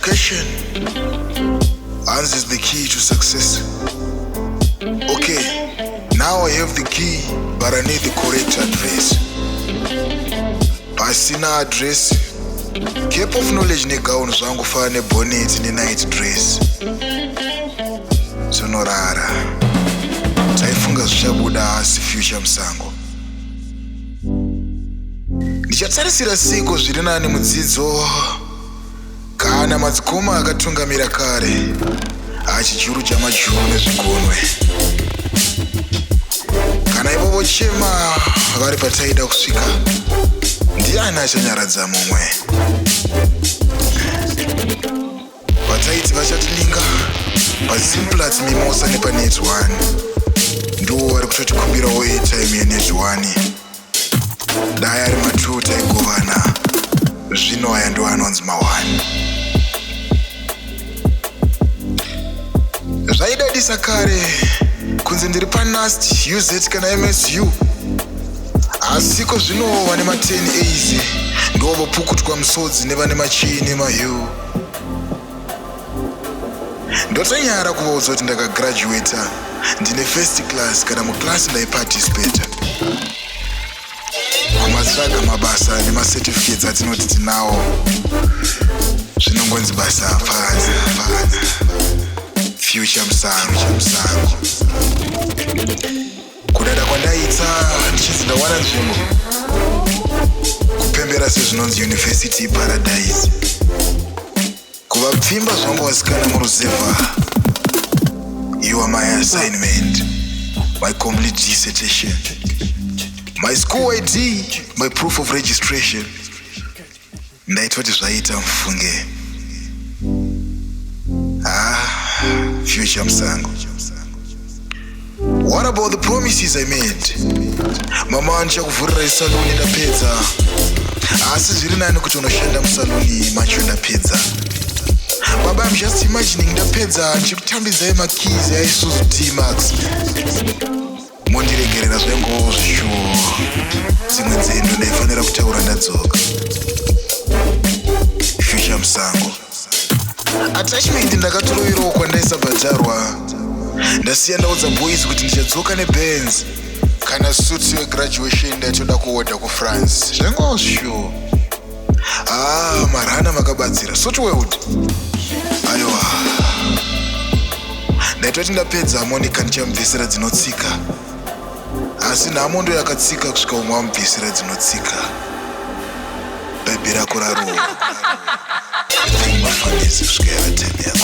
Education, answers the key to success. Okay, now I have the key, but I need the correct address. Pasina address, cap of knowledge negaun zvangu fane bonnet night dress. Sonorara, taifunga zvichabuda asi future Musango. Ndichatsarisira siko zviri nani mudzidzo kana madzikoma akatungamira kare achijuru chamajuru nezvigonwe. Kana ivo vochema vari pataida kusvika, ndiani achanyaradza mumwe? Vataiti vachatilinga pazimplat mimosa nepanet 1 ndo vari kutotikumbirawo airtime yenet 1. Dai ari ma2 taigovana, zvino aya ndo anonzi ma1. Zvaidadisa kare kunzi ndiri panast UZ kana MSU, asiko zvino vane ma10 A's ndo vopukutwa musodzi nevane machini mahill. Ndotanyara kuvaudzwa kuti ndakagraduata ndine first class kana muklasi ndaiparticipata. Kumatsvaga mabasa nemacertificates atinoti tinawo zvinongonzi basa hapana. Future Musango. Kudada kwandaita ndichinzi ndawana nzvimbo kupembera sezvinonzi University Paradise. Kuvapfimba zvangu wasikana muruzevha, you are my assignment, my complete dissertation, my school ID, my proof of registration. Ndaita kuti zvaita mfunge. Future Musango. What about the promises I made? Mama ndichakuvhurira saluni ndapedza, asi zviri nani kuti unoshanda musaluni macho ndapedza. Baba, I'm just imagining ndapedza ndichikutambidzai makeys aIsuzu D-Max. Mondiregerera zvengowo zvishuwo, dzimwe nzendo ndaifanira kutaura ndadzoka. Future Musango. Attachment ndakatoroverao kwandaisabhadharwa. Ndasiya ndaudza boys kuti ndichadzoka neBenz kana suits yegraduation ndaitoda kuodha kuFrance. Zvengowo zvishuwo. Marana makabatsira. Suit world. Aiwa. Ndaitoti ndapedza Monica ndichamubvisira dzinotsika. Asi nhamo ndo yakatsika kusvika umwe amubvisira dzinotsika. Bhaibhi rako rarohwa. Mafanisi kusvika yavatemi yako.